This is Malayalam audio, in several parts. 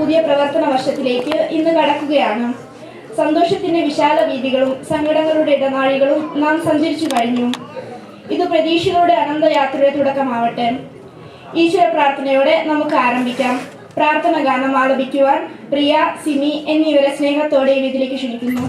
പുതിയ പ്രവർത്തന വർഷത്തിലേക്ക് ഇന്ന് കടക്കുകയാണ്. സന്തോഷത്തിന്റെ വിശാല വീതികളും സങ്കടങ്ങളുടെ ഇടനാഴികളും നാം സഞ്ചരിച്ചു കഴിഞ്ഞു. ഇത് പ്രതീക്ഷകളുടെ അനന്തയാത്രയുടെ തുടക്കമാവട്ടെ. ഈശ്വര പ്രാർത്ഥനയോടെ നമുക്ക് ആരംഭിക്കാം. പ്രാർത്ഥന ഗാനം ആലപിക്കുവാൻ പ്രിയ, സിമി എന്നിവരെ സ്നേഹത്തോടെ ഇതിലേക്ക് ക്ഷണിക്കുന്നു.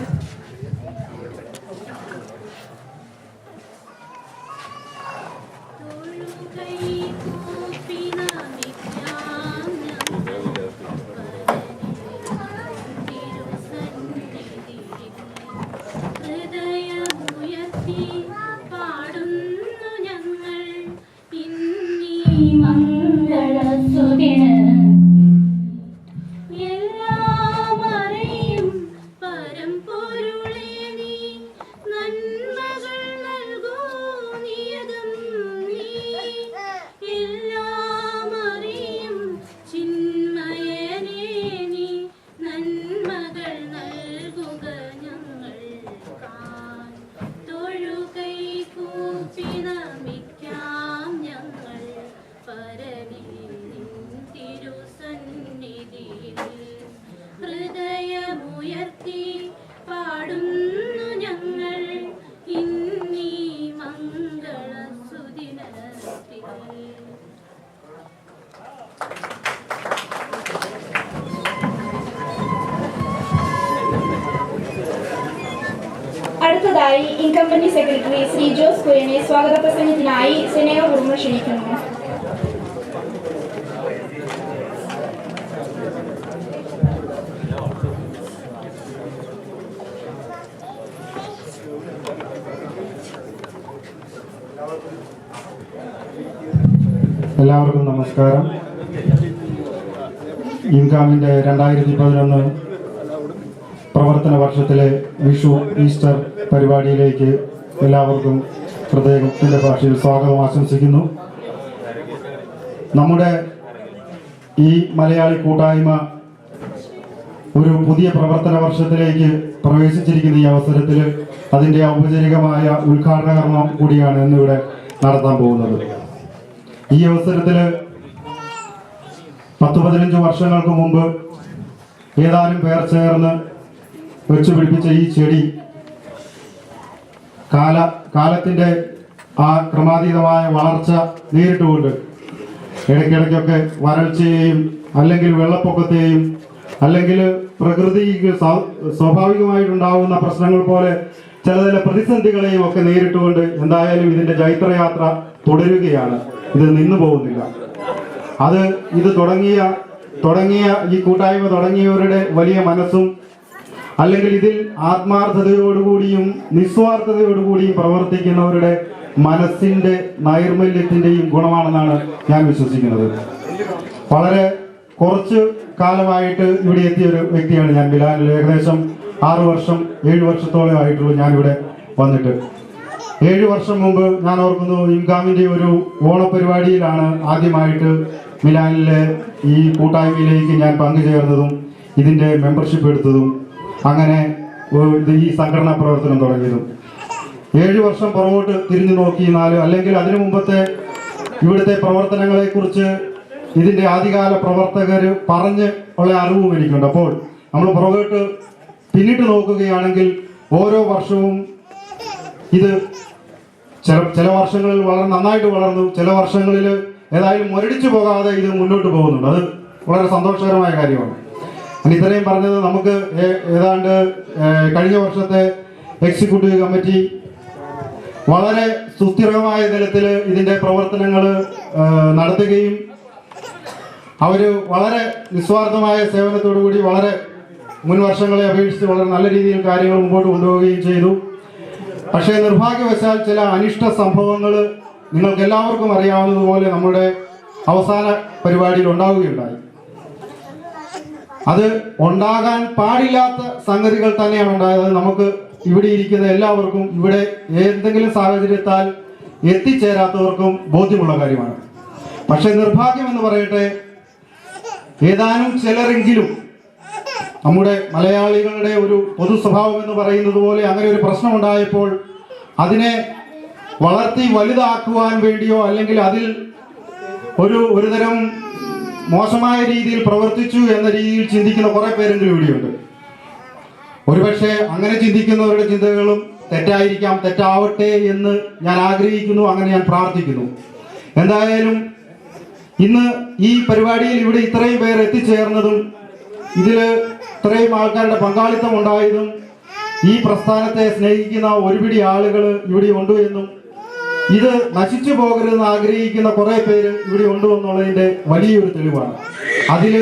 അടുത്തതായി ഇൻകമ്പനി സെക്രട്ടറി ശ്രീ ജോസ് കുര്യനെ സ്വാഗത പ്രസംഗത്തിനായി സ്നേഹപൂർവ്വം ക്ഷണിക്കുന്നു. എല്ലാവർക്കും നമസ്കാരം. ഇൻകാമിൻ്റെ 2011 പ്രവർത്തന വർഷത്തിലെ വിഷു ഈസ്റ്റർ പരിപാടിയിലേക്ക് എല്ലാവർക്കും ഹൃദയത്തിൻ്റെ ഭാഷയിൽ സ്വാഗതം ആശംസിക്കുന്നു. നമ്മുടെ ഈ മലയാളി കൂട്ടായ്മ ഒരു പുതിയ പ്രവർത്തന വർഷത്തിലേക്ക് പ്രവേശിച്ചിരിക്കുന്ന ഈ അവസരത്തിൽ അതിൻ്റെ ഔപചാരികമായ ഉദ്ഘാടന കർമ്മം കൂടിയാണ് ഇന്നിവിടെ നടത്താൻ പോകുന്നത്. ഈ അവസരത്തിൽ 10-15 വർഷങ്ങൾക്ക് മുമ്പ് ഏതാനും പേർ ചേർന്ന് വെച്ചുപിടിപ്പിച്ച ഈ ചെടി കാലത്തിൻ്റെ ആ ക്രമാതീതമായ വളർച്ച നേരിട്ടുകൊണ്ട് ഇടയ്ക്കിടയ്ക്കൊക്കെ വരൾച്ചയെയും അല്ലെങ്കിൽ വെള്ളപ്പൊക്കത്തെയും അല്ലെങ്കിൽ പ്രകൃതിക്ക് സ്വാഭാവികമായിട്ടുണ്ടാകുന്ന പ്രശ്നങ്ങൾ പോലെ ചില പ്രതിസന്ധികളെയും ഒക്കെ നേരിട്ടുകൊണ്ട് എന്തായാലും ഇതിൻ്റെ ജൈത്രയാത്ര തുടരുകയാണ്. ഇത് നിന്നു പോകുന്നില്ല. ഇത് തുടങ്ങിയ ഈ കൂട്ടായ്മ തുടങ്ങിയവരുടെ വലിയ മനസ്സും അല്ലെങ്കിൽ ഇതിൽ ആത്മാർത്ഥതയോടുകൂടിയും നിസ്വാർത്ഥതയോടുകൂടിയും പ്രവർത്തിക്കുന്നവരുടെ മനസ്സിൻ്റെ നൈർമല്യത്തിൻ്റെയും ഗുണമാണെന്നാണ് ഞാൻ വിശ്വസിക്കുന്നത്. വളരെ കുറച്ച് കാലമായിട്ട് ഇവിടെ എത്തിയ ഒരു വ്യക്തിയാണ് ഞാൻ. ബിലാലിൽ ഏകദേശം 7 വർഷത്തോളം ആയിട്ടുള്ളൂ ഞാനിവിടെ വന്നിട്ട്. 7 വർഷം മുമ്പ് ഞാൻ ഓർക്കുന്നു, ഇൻകാമിൻ്റെ ഒരു ഓണപരിപാടിയിലാണ് ആദ്യമായിട്ട് മിലാനിലെ ഈ കൂട്ടായ്മയിലേക്ക് ഞാൻ പങ്കുചേർന്നതും ഇതിൻ്റെ മെമ്പർഷിപ്പ് എടുത്തതും അങ്ങനെ ഈ സംഘടനാ പ്രവർത്തനം തുടങ്ങിയതും. 7 വർഷം പുറകോട്ട് തിരിഞ്ഞു നോക്കിയാൽ അല്ലെങ്കിൽ അതിനു മുമ്പത്തെ ഇവിടുത്തെ പ്രവർത്തനങ്ങളെക്കുറിച്ച് ഇതിൻ്റെ ആദ്യകാല പ്രവർത്തകർ പറഞ്ഞ് ഉള്ള അറിവും എനിക്കുണ്ട്. അപ്പോൾ നമ്മൾ പുറകോട്ട് പിന്നിട്ട് നോക്കുകയാണെങ്കിൽ ഓരോ വർഷവും ഇത് ചില വർഷങ്ങളിൽ വളരെ നന്നായിട്ട് വളർന്നു, ചില വർഷങ്ങളിൽ ഏതായാലും മുരടിച്ചു പോകാതെ ഇത് മുന്നോട്ട് പോകുന്നുണ്ട്. അത് വളരെ സന്തോഷകരമായ കാര്യമാണ്. ഇത്രയും പറഞ്ഞത് നമുക്ക് ഏതാണ്ട് കഴിഞ്ഞ വർഷത്തെ എക്സിക്യൂട്ടീവ് കമ്മിറ്റി വളരെ സുസ്ഥിരമായ തലത്തിൽ ഇതിൻ്റെ പ്രവർത്തനങ്ങൾ നടത്തുകയും അവർ വളരെ നിസ്വാർത്ഥമായ സേവനത്തോടുകൂടി വളരെ മുൻ വർഷങ്ങളെ അപേക്ഷിച്ച് വളരെ നല്ല രീതിയിൽ കാര്യങ്ങൾ മുമ്പോട്ട് കൊണ്ടുപോവുകയും ചെയ്തു. പക്ഷേ നിർഭാഗ്യവശാൽ ചില അനിഷ്ട സംഭവങ്ങൾ നിങ്ങൾക്ക് എല്ലാവർക്കും അറിയാവുന്നതുപോലെ നമ്മുടെ അവസാന പരിപാടിയിൽ ഉണ്ടാവുകയുണ്ടായി. അത് ഉണ്ടാകാൻ പാടില്ലാത്ത സംഗതികൾ തന്നെയാണ് ഉണ്ടായത്. നമുക്ക് ഇവിടെ ഇരിക്കുന്ന എല്ലാവർക്കും ഇവിടെ ഏതെങ്കിലും സാഹചര്യത്താൽ എത്തിച്ചേരാത്തവർക്കും ബോധ്യമുള്ള കാര്യമാണ്. പക്ഷെ നിർഭാഗ്യം എന്ന് പറയട്ടെ, ഏതാനും ചിലരെങ്കിലും നമ്മുടെ മലയാളികളുടെ ഒരു പൊതു സ്വഭാവം എന്ന് പറയുന്നത് പോലെ അങ്ങനെ ഒരു പ്രശ്നം ഉണ്ടായപ്പോൾ അതിനെ വളർത്തി വലുതാക്കുവാൻ വേണ്ടിയോ അല്ലെങ്കിൽ അതിൽ ഒരുതരം മോശമായ രീതിയിൽ പ്രവർത്തിച്ചു എന്ന രീതിയിൽ ചിന്തിക്കുന്ന കുറെ പേരെങ്കിലും ഇവിടെയുണ്ട്. ഒരുപക്ഷെ അങ്ങനെ ചിന്തിക്കുന്നവരുടെ ചിന്തകളും തെറ്റായിരിക്കാം, തെറ്റാവട്ടെ എന്ന് ഞാൻ ആഗ്രഹിക്കുന്നു, അങ്ങനെ ഞാൻ പ്രാർത്ഥിക്കുന്നു. എന്തായാലും ഇന്ന് ഈ പരിപാടിയിൽ ഇവിടെ ഇത്രയും പേർ എത്തിച്ചേർന്നതും ഇതിൽ ഇത്രയും ആൾക്കാരുടെ പങ്കാളിത്തം ഉണ്ടായതും ഈ പ്രസ്ഥാനത്തെ സ്നേഹിക്കുന്ന ഒരുപിടി ആളുകൾ ഇവിടെ ഉണ്ട് എന്നും ഇത് നശിച്ചു പോകരുതെന്ന് ആഗ്രഹിക്കുന്ന കുറെ പേര് ഇവിടെ ഉണ്ട് എന്നുള്ളതിന്റെ വലിയൊരു തെളിവാണ്. അതിൽ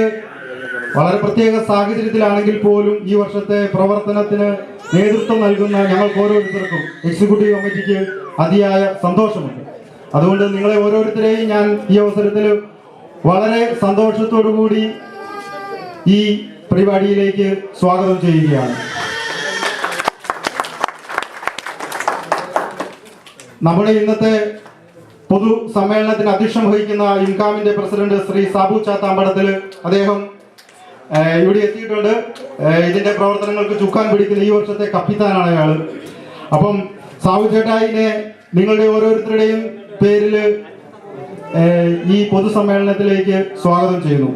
വളരെ പ്രത്യേക സാഹചര്യത്തിലാണെങ്കിൽ പോലും ഈ വർഷത്തെ പ്രവർത്തനത്തിന് നേതൃത്വം നൽകുന്ന ഞങ്ങൾക്ക് ഓരോരുത്തർക്കും എക്സിക്യൂട്ടീവ് കമ്മിറ്റിക്ക് അതിയായ സന്തോഷമുണ്ട്. അതുകൊണ്ട് നിങ്ങളെ ഓരോരുത്തരെയും ഞാൻ ഈ അവസരത്തിൽ വളരെ സന്തോഷത്തോടു കൂടി ഈ പരിപാടിയിലേക്ക് സ്വാഗതം ചെയ്യുകയാണ്. നമ്മുടെ ഇന്നത്തെ പൊതു സമ്മേളനത്തിന് അധ്യക്ഷം വഹിക്കുന്ന ഇൻകാമിന്റെ പ്രസിഡന്റ് ശ്രീ സാബു ചാത്താമ്പടത്തിൽ അദ്ദേഹം ഇവിടെ എത്തിയിട്ടുണ്ട്. ഇതിന്റെ പ്രവർത്തനങ്ങൾക്ക് ചുക്കാൻ പിടിക്കുന്ന ഈ വർഷത്തെ കപ്പിത്താനാണ് അയാൾ. അപ്പം സാബു ചേട്ടായിനെ നിങ്ങളുടെ ഓരോരുത്തരുടെയും പേരിൽ ഈ പൊതുസമ്മേളനത്തിലേക്ക് സ്വാഗതം ചെയ്യുന്നു.